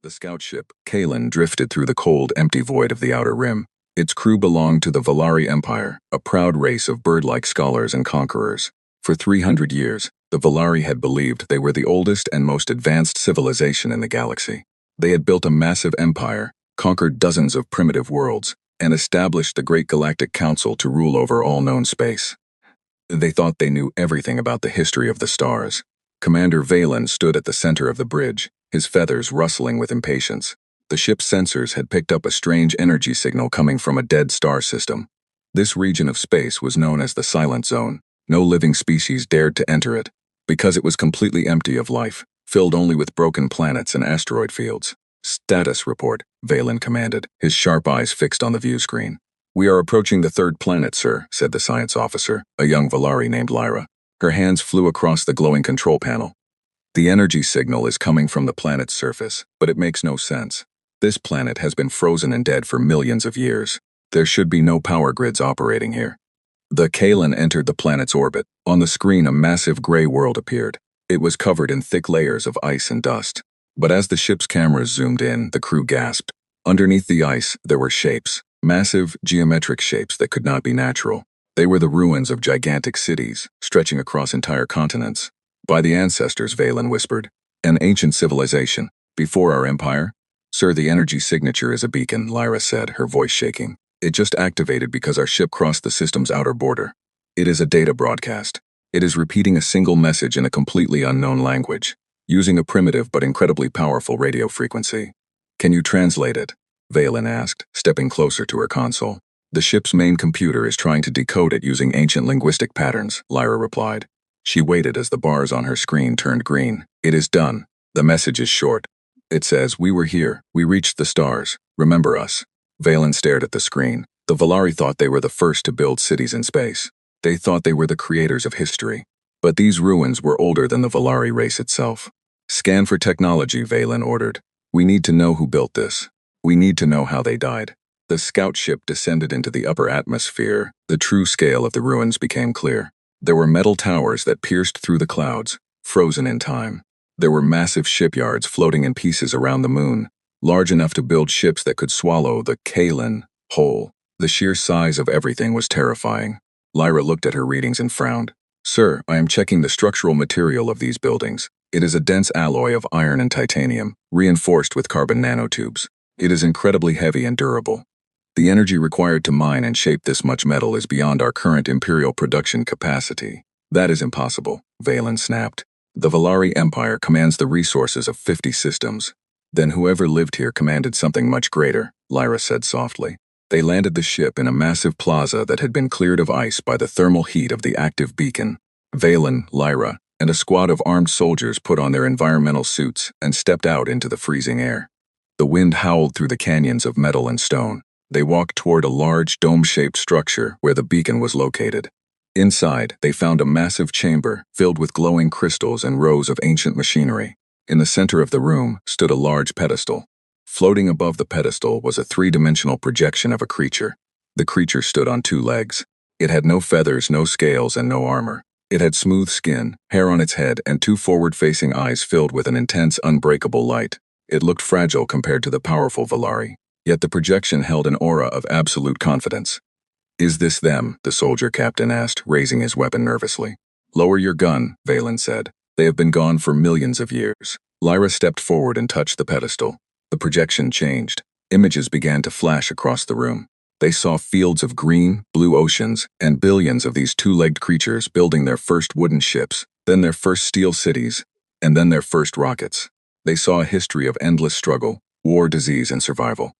The scout ship, Kalen, drifted through the cold, empty void of the outer rim. Its crew belonged to the Valari Empire, a proud race of bird-like scholars and conquerors. For 300 years, the Valari had believed they were the oldest and most advanced civilization in the galaxy. They had built a massive empire, conquered dozens of primitive worlds, and established the Great Galactic Council to rule over all known space. They thought they knew everything about the history of the stars. Commander Valen stood at the center of the bridge, his feathers rustling with impatience. The ship's sensors had picked up a strange energy signal coming from a dead star system. This region of space was known as the Silent Zone. No living species dared to enter it, because it was completely empty of life, filled only with broken planets and asteroid fields. "Status report," Valen commanded, his sharp eyes fixed on the view screen. "We are approaching the third planet, sir," said the science officer, a young Valari named Lyra. Her hands flew across the glowing control panel. "The energy signal is coming from the planet's surface, but it makes no sense. This planet has been frozen and dead for millions of years. There should be no power grids operating here." The Kalen entered the planet's orbit. On the screen, a massive gray world appeared. It was covered in thick layers of ice and dust. But as the ship's cameras zoomed in, the crew gasped. Underneath the ice, there were shapes, massive, geometric shapes that could not be natural. They were the ruins of gigantic cities, stretching across entire continents. "By the ancestors," Valen whispered. "An ancient civilization. Before our empire." "Sir, the energy signature is a beacon," Lyra said, her voice shaking. "It just activated because our ship crossed the system's outer border. It is a data broadcast. It is repeating a single message in a completely unknown language, using a primitive but incredibly powerful radio frequency." "Can you translate it?" Valen asked, stepping closer to her console. "The ship's main computer is trying to decode it using ancient linguistic patterns," Lyra replied. She waited as the bars on her screen turned green. "It is done." The message is short. It says, "We were here. We reached the stars. Remember us." Valen stared at the screen. The Valari thought they were the first to build cities in space. They thought they were the creators of history. But these ruins were older than the Valari race itself. "Scan for technology," Valen ordered. "We need to know who built this. We need to know how they died." The scout ship descended into the upper atmosphere. The true scale of the ruins became clear. There were metal towers that pierced through the clouds, frozen in time. There were massive shipyards floating in pieces around the moon, large enough to build ships that could swallow the Kalen whole. The sheer size of everything was terrifying. Lyra looked at her readings and frowned. "Sir, I am checking the structural material of these buildings. It is a dense alloy of iron and titanium, reinforced with carbon nanotubes. It is incredibly heavy and durable. The energy required to mine and shape this much metal is beyond our current imperial production capacity." "That is impossible," Valen snapped. "The Valari Empire commands the resources of 50 systems. Then whoever lived here commanded something much greater," Lyra said softly. They landed the ship in a massive plaza that had been cleared of ice by the thermal heat of the active beacon. Valen, Lyra, and a squad of armed soldiers put on their environmental suits and stepped out into the freezing air. The wind howled through the canyons of metal and stone. They walked toward a large, dome-shaped structure where the beacon was located. Inside, they found a massive chamber filled with glowing crystals and rows of ancient machinery. In the center of the room stood a large pedestal. Floating above the pedestal was a three-dimensional projection of a creature. The creature stood on two legs. It had no feathers, no scales, and no armor. It had smooth skin, hair on its head, and two forward-facing eyes filled with an intense, unbreakable light. It looked fragile compared to the powerful Valari. Yet the projection held an aura of absolute confidence. "Is this them?" the soldier captain asked, raising his weapon nervously. "Lower your gun," Valen said. "They have been gone for millions of years." Lyra stepped forward and touched the pedestal. The projection changed. Images began to flash across the room. They saw fields of green, blue oceans, and billions of these two-legged creatures building their first wooden ships, then their first steel cities, and then their first rockets. They saw a history of endless struggle, war, disease, and survival.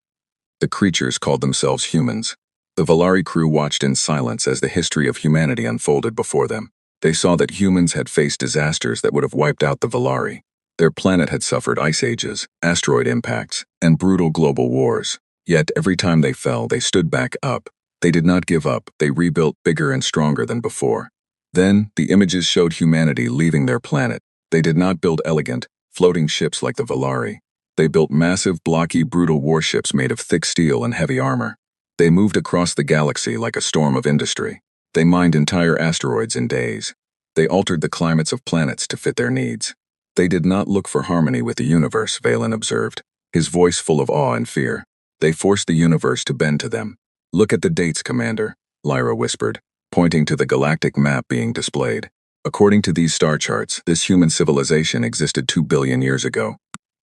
The creatures called themselves humans. The Valari crew watched in silence as the history of humanity unfolded before them. They saw that humans had faced disasters that would have wiped out the Valari. Their planet had suffered ice ages, asteroid impacts, and brutal global wars. Yet every time they fell, they stood back up. They did not give up. They rebuilt bigger and stronger than before. Then, the images showed humanity leaving their planet. They did not build elegant, floating ships like the Valari. They built massive, blocky, brutal warships made of thick steel and heavy armor. They moved across the galaxy like a storm of industry. They mined entire asteroids in days. They altered the climates of planets to fit their needs. They did not look for harmony with the universe, Valen observed. his voice full of awe and fear. They forced the universe to bend to them. Look at the dates, Commander, Lyra whispered, pointing to the galactic map being displayed. According to these star charts, this human civilization existed 2 billion years ago,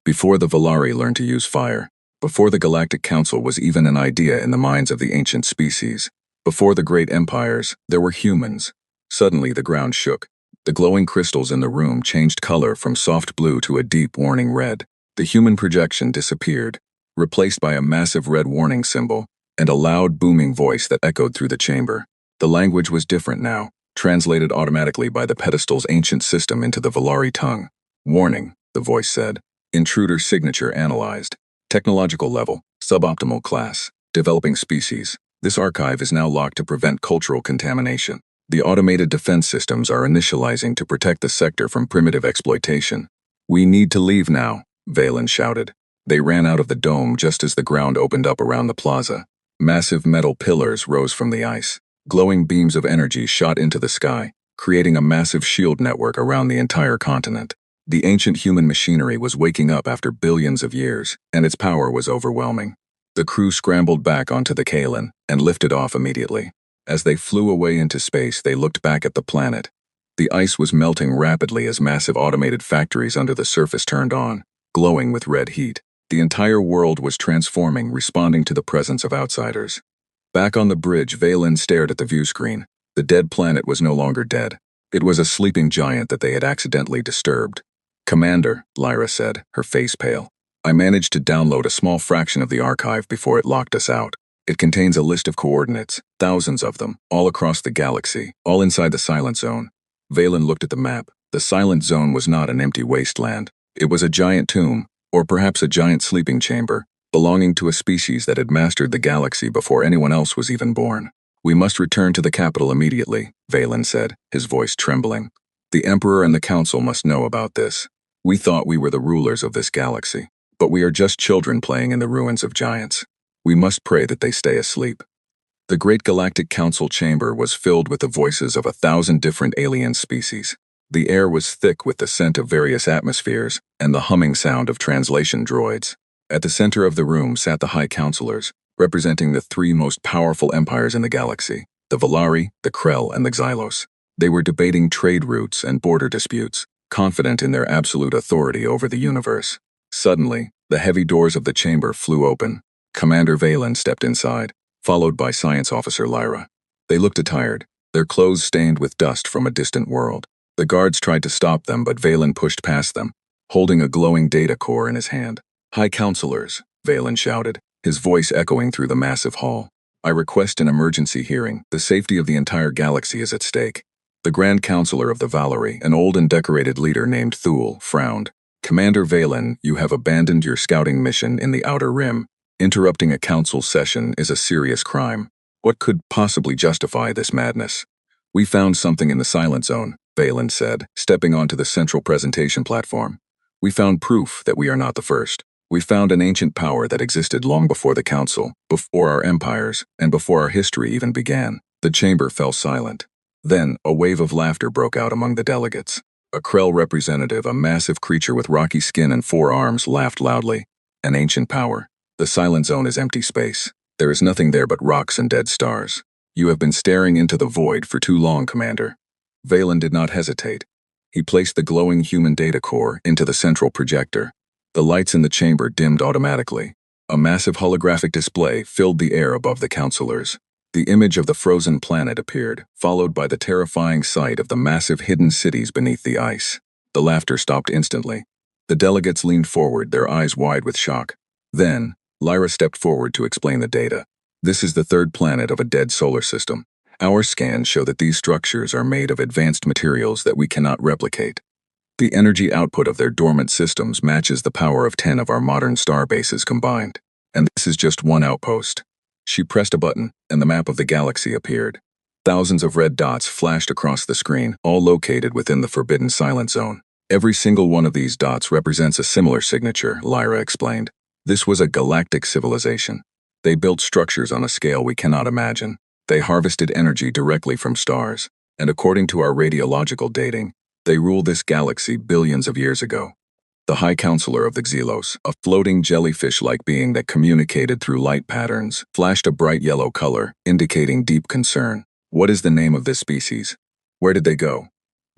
before the Volari learned to use fire, before the Galactic Council was even an idea in the minds of the ancient species, before the great empires, there were humans. Suddenly the ground shook. The glowing crystals in the room changed color from soft blue to a deep warning red. The human projection disappeared, replaced by a massive red warning symbol and a loud booming voice that echoed through the chamber. The language was different now, translated automatically by the pedestal's ancient system into the Volari tongue. Warning, the voice said. Intruder signature analyzed. Technological level, suboptimal class, developing species. This archive is now locked to prevent cultural contamination. The automated defense systems are initializing to protect the sector from primitive exploitation. We need to leave now, Valen shouted. They ran out of the dome just as the ground opened up around the plaza. Massive metal pillars rose from the ice. Glowing beams of energy shot into the sky, creating a massive shield network around the entire continent. The ancient human machinery was waking up after billions of years, and its power was overwhelming. The crew scrambled back onto the Kaelin and lifted off immediately. As they flew away into space, they looked back at the planet. The ice was melting rapidly as massive automated factories under the surface turned on, glowing with red heat. The entire world was transforming, responding to the presence of outsiders. Back on the bridge, Valen stared at the view screen. The dead planet was no longer dead. It was a sleeping giant that they had accidentally disturbed. Commander, Lyra said, her face pale. I managed to download a small fraction of the archive before it locked us out. It contains a list of coordinates, thousands of them, all across the galaxy, all inside the Silent Zone. Valen looked at the map. The Silent Zone was not an empty wasteland. It was a giant tomb, or perhaps a giant sleeping chamber, belonging to a species that had mastered the galaxy before anyone else was even born. We must return to the capital immediately, Valen said, his voice trembling. The Emperor and the Council must know about this. We thought we were the rulers of this galaxy, but we are just children playing in the ruins of giants. We must pray that they stay asleep. The Great Galactic Council chamber was filled with the voices of 1,000 different alien species. The air was thick with the scent of various atmospheres and the humming sound of translation droids. At the center of the room sat the High Counselors, representing the 3 most powerful empires in the galaxy, the Volari, the Krell, and the Xylos. They were debating trade routes and border disputes, confident in their absolute authority over the universe. Suddenly, the heavy doors of the chamber flew open. Commander Valen stepped inside, followed by Science Officer Lyra. They looked tired, their clothes stained with dust from a distant world. The guards tried to stop them, but Valen pushed past them, holding a glowing data core in his hand. High Counselors, Valen shouted, his voice echoing through the massive hall. I request an emergency hearing. The safety of the entire galaxy is at stake. The Grand Counselor of the Valori, an old and decorated leader named Thule, frowned. Commander Valen, you have abandoned your scouting mission in the Outer Rim. Interrupting a council session is a serious crime. What could possibly justify this madness? We found something in the Silent Zone, Valen said, stepping onto the central presentation platform. We found proof that we are not the first. We found an ancient power that existed long before the Council, before our empires, and before our history even began. The chamber fell silent. Then, a wave of laughter broke out among the delegates. A Krell representative, a massive creature with rocky skin and 4 arms, laughed loudly. An ancient power. The Silent Zone is empty space. There is nothing there but rocks and dead stars. You have been staring into the void for too long, Commander. Valen did not hesitate. He placed the glowing human data core into the central projector. The lights in the chamber dimmed automatically. A massive holographic display filled the air above the counselors. The image of the frozen planet appeared, followed by the terrifying sight of the massive hidden cities beneath the ice. The laughter stopped instantly. The delegates leaned forward, their eyes wide with shock. Then, Lyra stepped forward to explain the data. This is the 3rd planet of a dead solar system. Our scans show that these structures are made of advanced materials that we cannot replicate. The energy output of their dormant systems matches the power of 10 of our modern star bases combined. And this is just one outpost. She pressed a button, and the map of the galaxy appeared. Thousands of red dots flashed across the screen, all located within the Forbidden Silent Zone. Every single one of these dots represents a similar signature, Lyra explained. This was a galactic civilization. They built structures on a scale we cannot imagine. They harvested energy directly from stars, and according to our radiological dating, they ruled this galaxy billions of years ago. the High Counselor of the Xelos, a floating jellyfish-like being that communicated through light patterns, flashed a bright yellow color, indicating deep concern. What is the name of this species? Where did they go?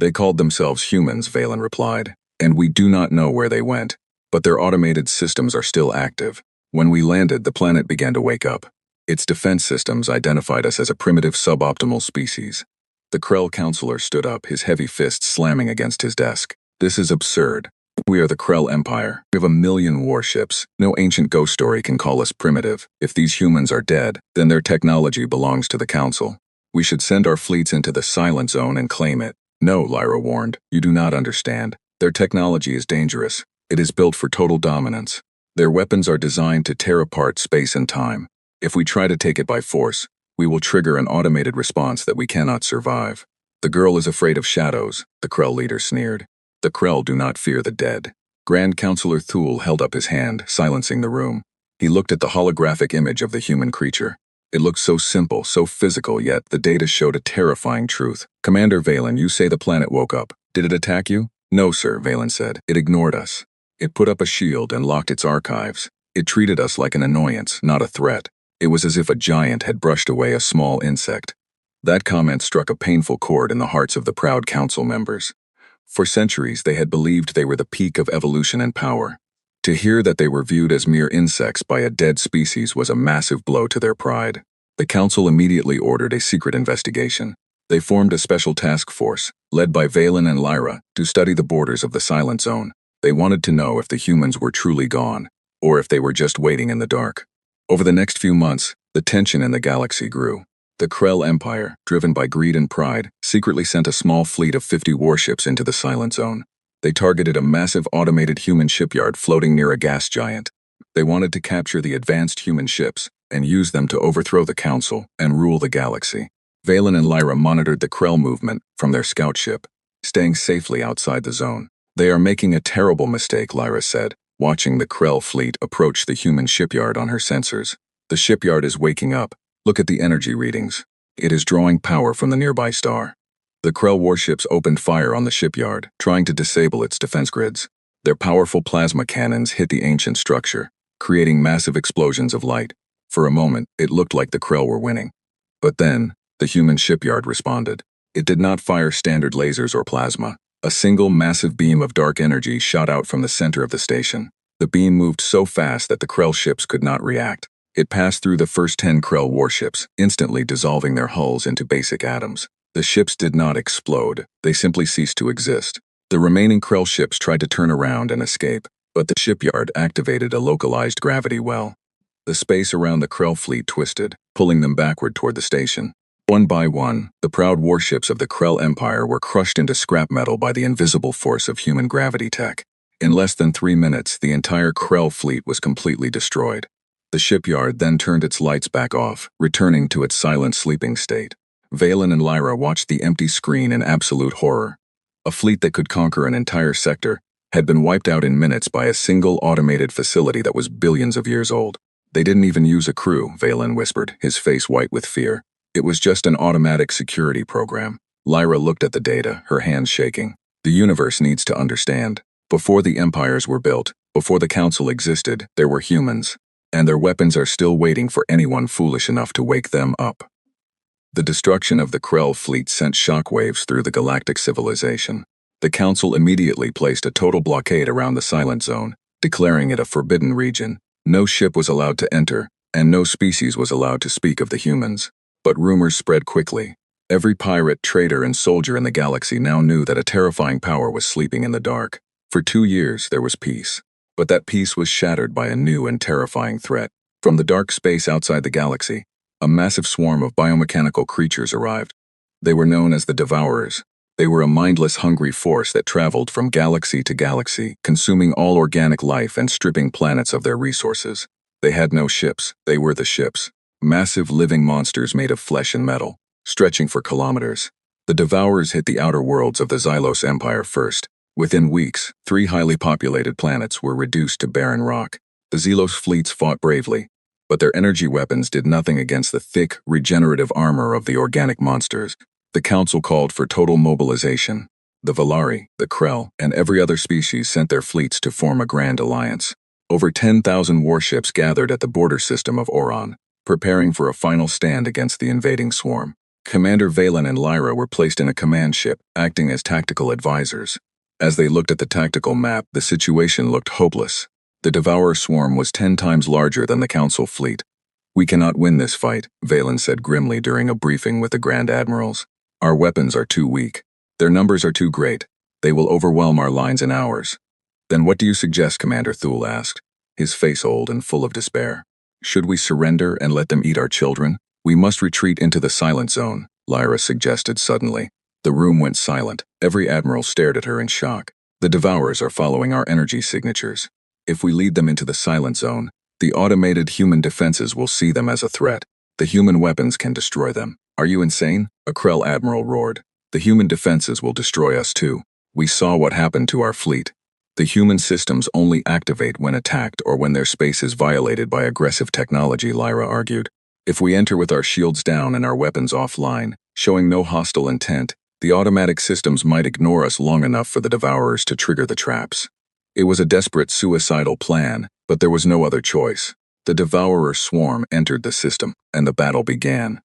They called themselves humans, Valen replied, and we do not know where they went, but their automated systems are still active. When we landed, the planet began to wake up. Its defense systems identified us as a primitive suboptimal species. The Krell counselor stood up, his heavy fists slamming against his desk. This is absurd. We are the Krell Empire. We have 1,000,000 warships. No ancient ghost story can call us primitive. If these humans are dead, then their technology belongs to the Council. We should send our fleets into the Silent Zone and claim it. No, Lyra warned. You do not understand. Their technology is dangerous. It is built for total dominance. Their weapons are designed to tear apart space and time. If we try to take it by force, we will trigger an automated response that we cannot survive. The girl is afraid of shadows, the Krell leader sneered. The Krell do not fear the dead. Grand Counselor Thule held up his hand, silencing the room. He looked at the holographic image of the human creature. It looked so simple, so physical, yet the data showed a terrifying truth. Commander Valen, you say the planet woke up. Did it attack you? No, sir, Valen said. It ignored us. It put up a shield and locked its archives. It treated us like an annoyance, not a threat. It was as if a giant had brushed away a small insect. That comment struck a painful chord in the hearts of the proud council members. For centuries, they had believed they were the peak of evolution and power. To hear that they were viewed as mere insects by a dead species was a massive blow to their pride. The council immediately ordered a secret investigation. They formed a special task force, led by Valen and Lyra, to study the borders of the Silent Zone. They wanted to know if the humans were truly gone, or if they were just waiting in the dark. Over the next few months, the tension in the galaxy grew. The Krell Empire, driven by greed and pride, secretly sent a small fleet of 50 warships into the Silent Zone. They targeted a massive automated human shipyard floating near a gas giant. They wanted to capture the advanced human ships and use them to overthrow the Council and rule the galaxy. Valen and Lyra monitored the Krell movement from their scout ship, staying safely outside the zone. They are making a terrible mistake, Lyra said, watching the Krell fleet approach the human shipyard on her sensors. The shipyard is waking up. Look at the energy readings. It is drawing power from the nearby star. The Krell warships opened fire on the shipyard, trying to disable its defense grids. Their powerful plasma cannons hit the ancient structure, creating massive explosions of light. For a moment, it looked like the Krell were winning. But then, the human shipyard responded. It did not fire standard lasers or plasma. A single massive beam of dark energy shot out from the center of the station. The beam moved so fast that the Krell ships could not react. It passed through the first 10 Krell warships, instantly dissolving their hulls into basic atoms. The ships did not explode, they simply ceased to exist. The remaining Krell ships tried to turn around and escape, but the shipyard activated a localized gravity well. The space around the Krell fleet twisted, pulling them backward toward the station. One by one, the proud warships of the Krell Empire were crushed into scrap metal by the invisible force of human gravity tech. In less than 3 minutes, the entire Krell fleet was completely destroyed. The shipyard then turned its lights back off, returning to its silent sleeping state. Valen and Lyra watched the empty screen in absolute horror. A fleet that could conquer an entire sector had been wiped out in minutes by a single automated facility that was billions of years old. They didn't even use a crew, Valen whispered, his face white with fear. It was just an automatic security program. Lyra looked at the data, her hands shaking. The universe needs to understand. Before the empires were built, before the Council existed, there were humans, and their weapons are still waiting for anyone foolish enough to wake them up. The destruction of the Krell fleet sent shockwaves through the galactic civilization. The Council immediately placed a total blockade around the Silent Zone, declaring it a forbidden region. No ship was allowed to enter, and no species was allowed to speak of the humans. But rumors spread quickly. Every pirate, trader, and soldier in the galaxy now knew that a terrifying power was sleeping in the dark. For 2 years, there was peace. But that peace was shattered by a new and terrifying threat. From the dark space outside the galaxy, a massive swarm of biomechanical creatures arrived. They were known as the Devourers. They were a mindless, hungry force that traveled from galaxy to galaxy, consuming all organic life and stripping planets of their resources. They had no ships, they were the ships. Massive living monsters made of flesh and metal, stretching for kilometers. The Devourers hit the outer worlds of the Xylos Empire first. Within weeks, 3 highly populated planets were reduced to barren rock. The Xelos fleets fought bravely, but their energy weapons did nothing against the thick, regenerative armor of the organic monsters. The Council called for total mobilization. The Valari, the Krell, and every other species sent their fleets to form a grand alliance. Over 10,000 warships gathered at the border system of Oron, preparing for a final stand against the invading swarm. Commander Valen and Lyra were placed in a command ship, acting as tactical advisors. As they looked at the tactical map, the situation looked hopeless. The Devourer swarm was 10 times larger than the Council fleet. "We cannot win this fight," Valen said grimly during a briefing with the Grand Admirals. "Our weapons are too weak. Their numbers are too great. They will overwhelm our lines in hours." "Then what do you suggest?" Commander Thule asked, his face old and full of despair. "Should we surrender and let them eat our children?" "We must retreat into the silent zone," Lyra suggested suddenly. The room went silent. Every admiral stared at her in shock. "The Devourers are following our energy signatures. If we lead them into the silent zone, the automated human defenses will see them as a threat. The human weapons can destroy them." "Are you insane?" a Krell admiral roared. "The human defenses will destroy us too. We saw what happened to our fleet. The human systems only activate when attacked or when their space is violated by aggressive technology," Lyra argued. "If we enter with our shields down and our weapons offline, showing no hostile intent, the automatic systems might ignore us long enough for the Devourers to trigger the traps." It was a desperate suicidal plan, but there was no other choice. The Devourer swarm entered the system, and the battle began.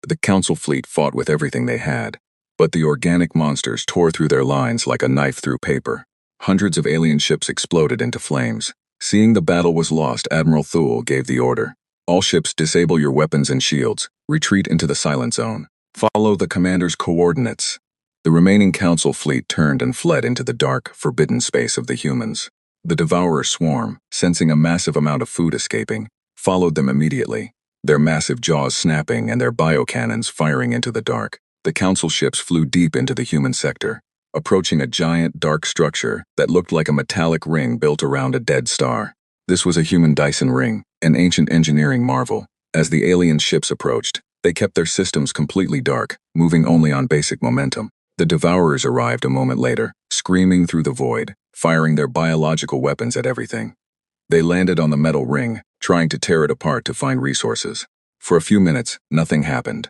The Council fleet fought with everything they had, but the organic monsters tore through their lines like a knife through paper. Hundreds of alien ships exploded into flames. Seeing the battle was lost, Admiral Thule gave the order. "All ships, disable your weapons and shields. Retreat into the silent zone. Follow the commander's coordinates." The remaining Council fleet turned and fled into the dark, forbidden space of the humans. The Devourer swarm, sensing a massive amount of food escaping, followed them immediately, their massive jaws snapping and their biocannons firing into the dark. The Council ships flew deep into the human sector, approaching a giant, dark structure that looked like a metallic ring built around a dead star. This was a human Dyson ring, an ancient engineering marvel. As the alien ships approached, they kept their systems completely dark, moving only on basic momentum. The Devourers arrived a moment later, screaming through the void, firing their biological weapons at everything. They landed on the metal ring, trying to tear it apart to find resources. For a few minutes, nothing happened.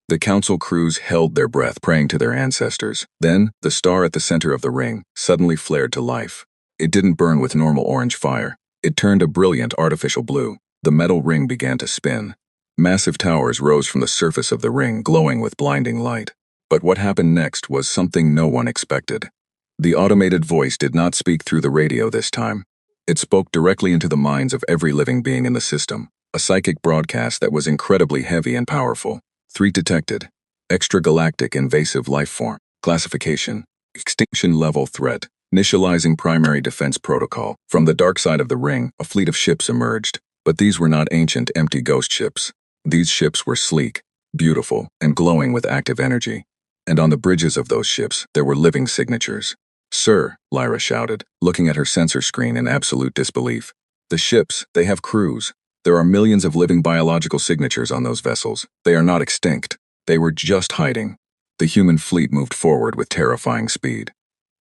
The Council crews held their breath, praying to their ancestors. Then, the star at the center of the ring suddenly flared to life. It didn't burn with normal orange fire. It turned a brilliant artificial blue. The metal ring began to spin. Massive towers rose from the surface of the ring, glowing with blinding light. But what happened next was something no one expected. The automated voice did not speak through the radio this time. It spoke directly into the minds of every living being in the system, a psychic broadcast that was incredibly heavy and powerful. 3 detected. Extragalactic invasive life form. Classification. Extinction level threat. Initializing primary defense protocol. From the dark side of the ring, a fleet of ships emerged. But these were not ancient, empty ghost ships. These ships were sleek, beautiful, and glowing with active energy. And on the bridges of those ships, there were living signatures. "Sir," Lyra shouted, looking at her sensor screen in absolute disbelief. "The ships, they have crews. There are millions of living biological signatures on those vessels. They are not extinct. They were just hiding." The human fleet moved forward with terrifying speed.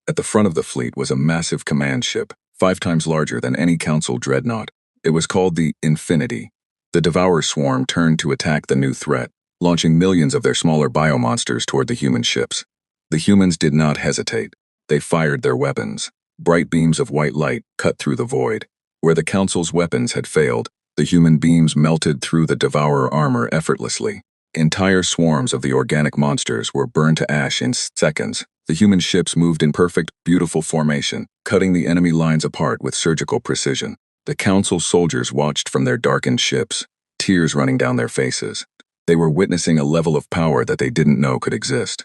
At the front of the fleet was a massive command ship, 5 times larger than any Council dreadnought. It was called the Infinity. The Devourer swarm turned to attack the new threat, launching millions of their smaller biomonsters toward the human ships. The humans did not hesitate. They fired their weapons. Bright beams of white light cut through the void. Where the Council's weapons had failed, the human beams melted through the Devourer armor effortlessly. Entire swarms of the organic monsters were burned to ash in seconds. The human ships moved in perfect, beautiful formation, cutting the enemy lines apart with surgical precision. The Council soldiers watched from their darkened ships, tears running down their faces. They were witnessing a level of power that they didn't know could exist.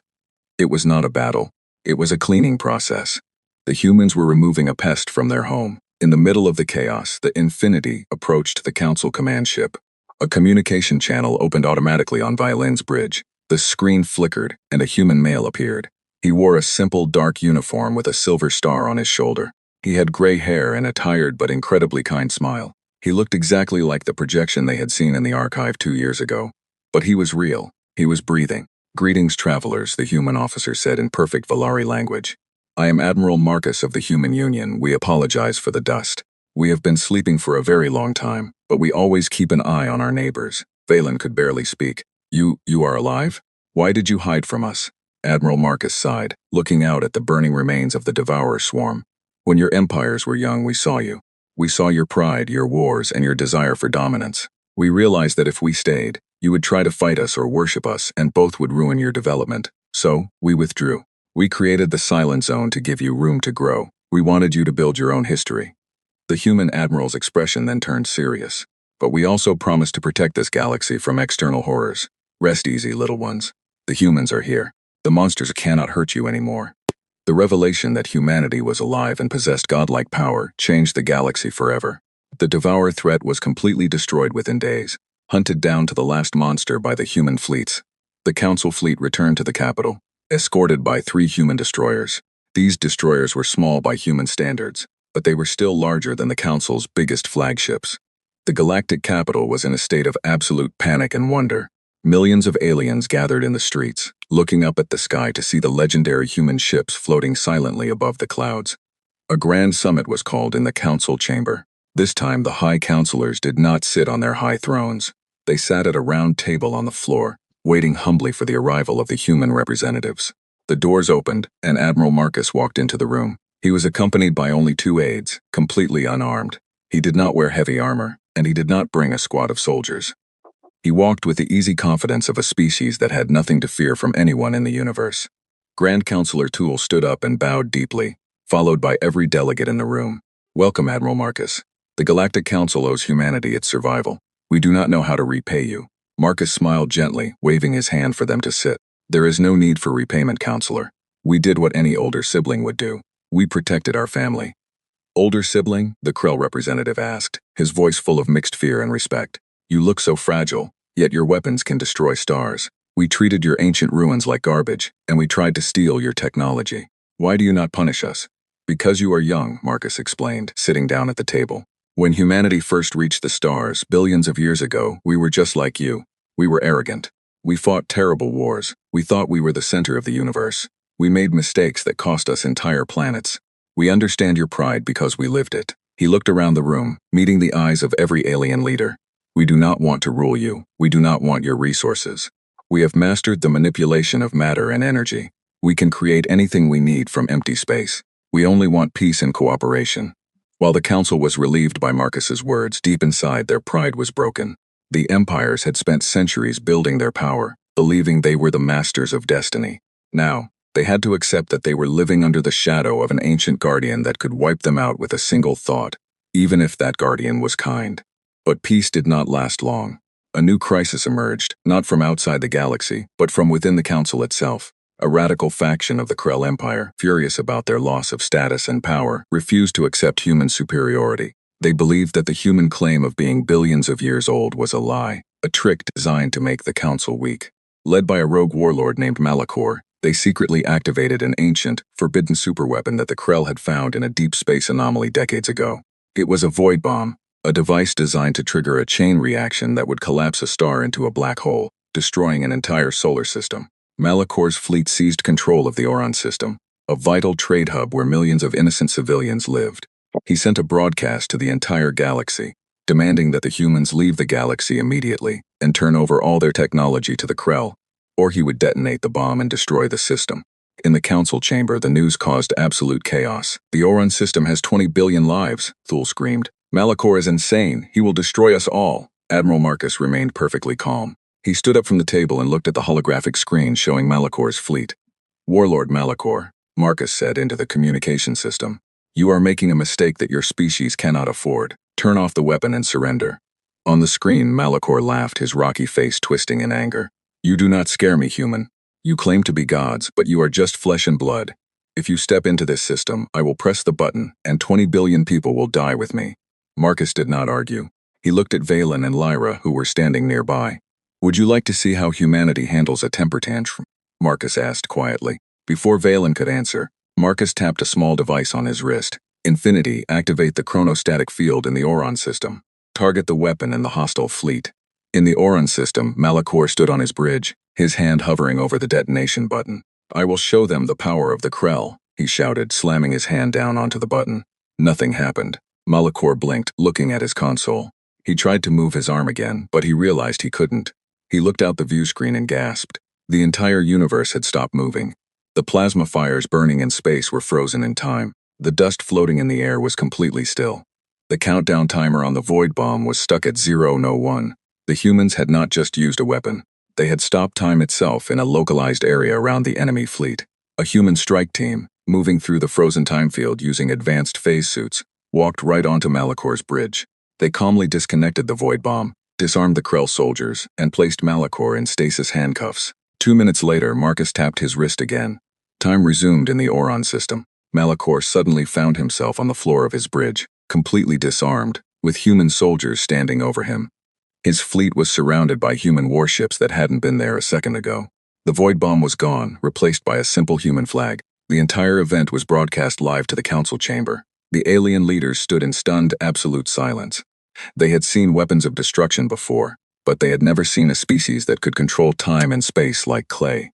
It was not a battle. It was a cleaning process. The humans were removing a pest from their home. In the middle of the chaos, the Infinity approached the Council command ship. A communication channel opened automatically on Violin's bridge. The screen flickered, and a human male appeared. He wore a simple dark uniform with a silver star on his shoulder. He had gray hair and a tired but incredibly kind smile. He looked exactly like the projection they had seen in the archive 2 years ago. But he was real. He was breathing. "Greetings, travelers," the human officer said in perfect Valari language. "I am Admiral Marcus of the Human Union. We apologize for the dust. We have been sleeping for a very long time, but we always keep an eye on our neighbors." Valen could barely speak. You are alive? Why did you hide from us?" Admiral Marcus sighed, looking out at the burning remains of the Devourer swarm. When your empires were young, we saw you. We saw your pride, your wars, and your desire for dominance. We realized that if we stayed, you would try to fight us or worship us, and both would ruin your development. So, we withdrew. We created the Silent Zone to give you room to grow. We wanted you to build your own history. The human admiral's expression then turned serious. But we also promised to protect this galaxy from external horrors. Rest easy, little ones. The humans are here. The monsters cannot hurt you anymore. The revelation that humanity was alive and possessed godlike power changed the galaxy forever. The Devourer threat was completely destroyed within days, hunted down to the last monster by the human fleets. The Council fleet returned to the capital, escorted by 3 human destroyers. These destroyers were small by human standards, but they were still larger than the Council's biggest flagships. The galactic capital was in a state of absolute panic and wonder. Millions of aliens gathered in the streets, looking up at the sky to see the legendary human ships floating silently above the clouds. A grand summit was called in the Council chamber. This time the High Councilors did not sit on their high thrones. They sat at a round table on the floor, waiting humbly for the arrival of the human representatives. The doors opened, and Admiral Marcus walked into the room. He was accompanied by only 2 aides, completely unarmed. He did not wear heavy armor, and he did not bring a squad of soldiers. He walked with the easy confidence of a species that had nothing to fear from anyone in the universe. Grand Counselor Toole stood up and bowed deeply, followed by every delegate in the room. Welcome, Admiral Marcus. The Galactic Council owes humanity its survival. We do not know how to repay you. Marcus smiled gently, waving his hand for them to sit. There is no need for repayment, Counselor. We did what any older sibling would do. We protected our family. Older sibling? The Krell representative asked, his voice full of mixed fear and respect. You look so fragile, yet your weapons can destroy stars. We treated your ancient ruins like garbage, and we tried to steal your technology. Why do you not punish us? Because you are young, Marcus explained, sitting down at the table. When humanity first reached the stars, billions of years ago, we were just like you. We were arrogant. We fought terrible wars. We thought we were the center of the universe. We made mistakes that cost us entire planets. We understand your pride because we lived it. He looked around the room, meeting the eyes of every alien leader. We do not want to rule you. We do not want your resources. We have mastered the manipulation of matter and energy. We can create anything we need from empty space. We only want peace and cooperation. While the council was relieved by Marcus's words, deep inside their pride was broken. The empires had spent centuries building their power, believing they were the masters of destiny. Now, they had to accept that they were living under the shadow of an ancient guardian that could wipe them out with a single thought, even if that guardian was kind. But peace did not last long. A new crisis emerged, not from outside the galaxy, but from within the council itself. A radical faction of the Krell Empire, furious about their loss of status and power, refused to accept human superiority. They believed that the human claim of being billions of years old was a lie, a trick designed to make the council weak. Led by a rogue warlord named Malachor, they secretly activated an ancient, forbidden superweapon that the Krell had found in a deep space anomaly decades ago. It was a void bomb, a device designed to trigger a chain reaction that would collapse a star into a black hole, destroying an entire solar system. Malachor's fleet seized control of the Oron system, a vital trade hub where millions of innocent civilians lived. He sent a broadcast to the entire galaxy, demanding that the humans leave the galaxy immediately and turn over all their technology to the Krell, or he would detonate the bomb and destroy the system. In the council chamber, the news caused absolute chaos. The Oron system has 20 billion lives, Thule screamed. Malachor is insane. He will destroy us all. Admiral Marcus remained perfectly calm. He stood up from the table and looked at the holographic screen showing Malachor's fleet. Warlord Malachor, Marcus said into the communication system. You are making a mistake that your species cannot afford. Turn off the weapon and surrender. On the screen, Malachor laughed, his rocky face twisting in anger. You do not scare me, human. You claim to be gods, but you are just flesh and blood. If you step into this system, I will press the button, and 20 billion people will die with me. Marcus did not argue. He looked at Valen and Lyra, who were standing nearby. Would you like to see how humanity handles a temper tantrum? Marcus asked quietly. Before Valen could answer, Marcus tapped a small device on his wrist. Infinity, activate the chronostatic field in the Oron system. Target the weapon and the hostile fleet. In the Oron system, Malachor stood on his bridge, his hand hovering over the detonation button. I will show them the power of the Krell, he shouted, slamming his hand down onto the button. Nothing happened. Malachor blinked, looking at his console. He tried to move his arm again, but he realized he couldn't. He looked out the view screen and gasped. The entire universe had stopped moving. The plasma fires burning in space were frozen in time. The dust floating in the air was completely still. The countdown timer on the void bomb was stuck at 0:01. The humans had not just used a weapon. They had stopped time itself in a localized area around the enemy fleet. A human strike team, moving through the frozen time field using advanced phase suits, walked right onto Malakor's bridge. They calmly disconnected the void bomb, disarmed the Krell soldiers, and placed Malakor in stasis handcuffs. 2 minutes later, Marcus tapped his wrist again. Time resumed in the Oron system. Malakor suddenly found himself on the floor of his bridge, completely disarmed, with human soldiers standing over him. His fleet was surrounded by human warships that hadn't been there a second ago. The void bomb was gone, replaced by a simple human flag. The entire event was broadcast live to the council chamber. The alien leaders stood in stunned, absolute silence. They had seen weapons of destruction before, but they had never seen a species that could control time and space like clay.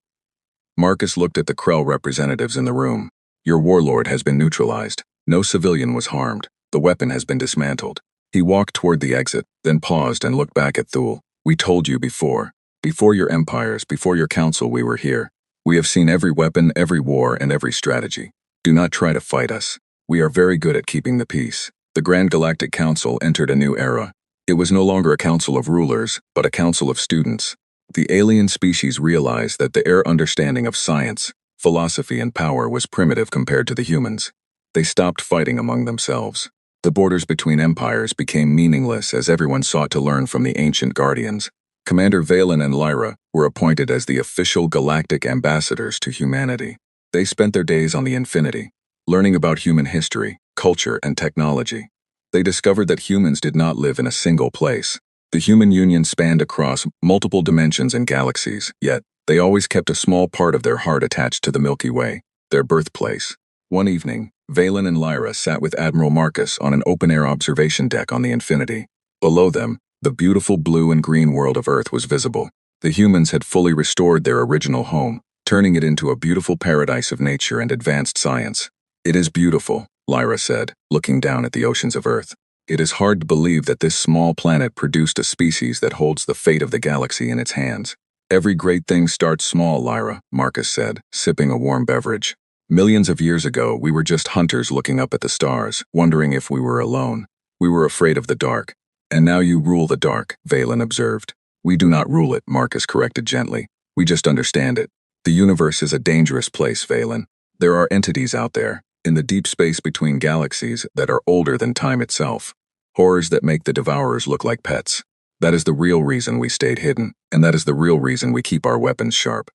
Marcus looked at the Krell representatives in the room. Your warlord has been neutralized. No civilian was harmed. The weapon has been dismantled. He walked toward the exit, then paused and looked back at Thule. We told you before. Before your empires, before your council, we were here. We have seen every weapon, every war, and every strategy. Do not try to fight us. We are very good at keeping the peace. The Grand Galactic Council entered a new era. It was no longer a council of rulers, but a council of students. The alien species realized that their understanding of science, philosophy, and power was primitive compared to the humans. They stopped fighting among themselves. The borders between empires became meaningless as everyone sought to learn from the ancient guardians. Commander Valen and Lyra were appointed as the official galactic ambassadors to humanity. They spent their days on the Infinity, learning about human history, culture, and technology. They discovered that humans did not live in a single place. The human union spanned across multiple dimensions and galaxies, yet they always kept a small part of their heart attached to the Milky Way, their birthplace. One evening, Valen and Lyra sat with Admiral Marcus on an open-air observation deck on the Infinity. Below them, the beautiful blue and green world of Earth was visible. The humans had fully restored their original home, turning it into a beautiful paradise of nature and advanced science. It is beautiful, Lyra said, looking down at the oceans of Earth. It is hard to believe that this small planet produced a species that holds the fate of the galaxy in its hands. Every great thing starts small, Lyra, Marcus said, sipping a warm beverage. Millions of years ago, we were just hunters looking up at the stars, wondering if we were alone. We were afraid of the dark. And now you rule the dark, Valen observed. We do not rule it, Marcus corrected gently. We just understand it. The universe is a dangerous place, Valen. There are entities out there, in the deep space between galaxies, that are older than time itself. Horrors that make the devourers look like pets. That is the real reason we stayed hidden, and that is the real reason we keep our weapons sharp.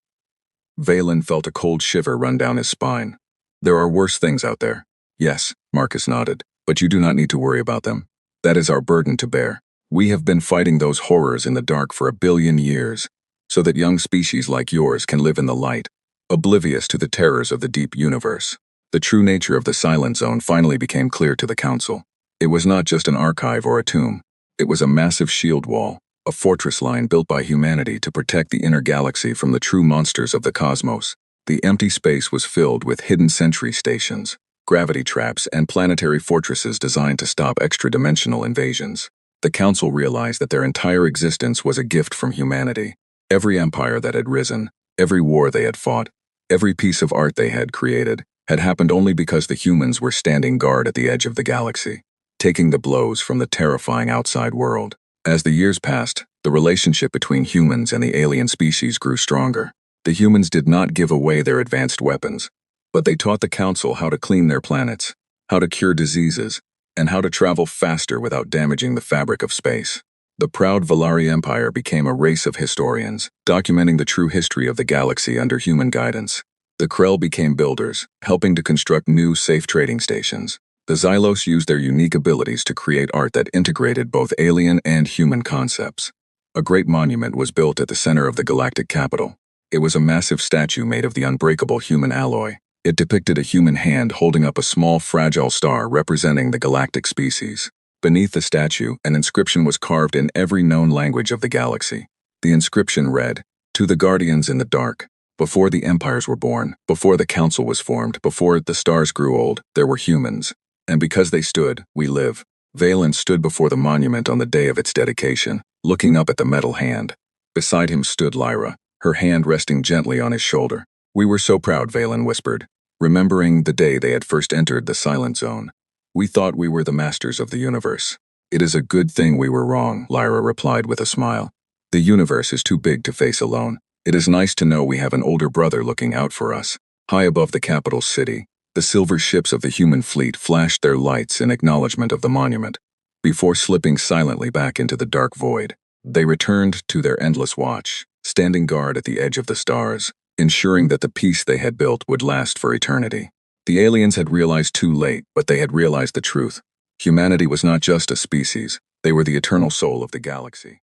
Valen felt a cold shiver run down his spine. There are worse things out there. Yes, Marcus nodded, but you do not need to worry about them. That is our burden to bear. We have been fighting those horrors in the dark for 1 billion years, so that young species like yours can live in the light, oblivious to the terrors of the deep universe. The true nature of the Silent Zone finally became clear to the Council. It was not just an archive or a tomb. It was a massive shield wall, a fortress line built by humanity to protect the inner galaxy from the true monsters of the cosmos. The empty space was filled with hidden sentry stations, gravity traps, and planetary fortresses designed to stop extra-dimensional invasions. The Council realized that their entire existence was a gift from humanity. Every empire that had risen, every war they had fought, every piece of art they had created, had happened only because the humans were standing guard at the edge of the galaxy, taking the blows from the terrifying outside world. As the years passed, the relationship between humans and the alien species grew stronger. The humans did not give away their advanced weapons, but they taught the Council how to clean their planets, how to cure diseases, and how to travel faster without damaging the fabric of space. The proud Valari Empire became a race of historians, documenting the true history of the galaxy under human guidance. The Krell became builders, helping to construct new, safe trading stations. The Xylos used their unique abilities to create art that integrated both alien and human concepts. A great monument was built at the center of the galactic capital. It was a massive statue made of the unbreakable human alloy. It depicted a human hand holding up a small, fragile star representing the galactic species. Beneath the statue, an inscription was carved in every known language of the galaxy. The inscription read, "To the Guardians in the Dark. Before the empires were born, before the Council was formed, before the stars grew old, there were humans. And because they stood, we live." Valen stood before the monument on the day of its dedication, looking up at the metal hand. Beside him stood Lyra, her hand resting gently on his shoulder. "We were so proud," Valen whispered, remembering the day they had first entered the Silent Zone. "We thought we were the masters of the universe." "It is a good thing we were wrong," Lyra replied with a smile. "The universe is too big to face alone. It is nice to know we have an older brother looking out for us." High above the capital city, the silver ships of the human fleet flashed their lights in acknowledgement of the monument. Before slipping silently back into the dark void, they returned to their endless watch, standing guard at the edge of the stars, ensuring that the peace they had built would last for eternity. The aliens had realized too late, but they had realized the truth. Humanity was not just a species, they were the eternal soul of the galaxy.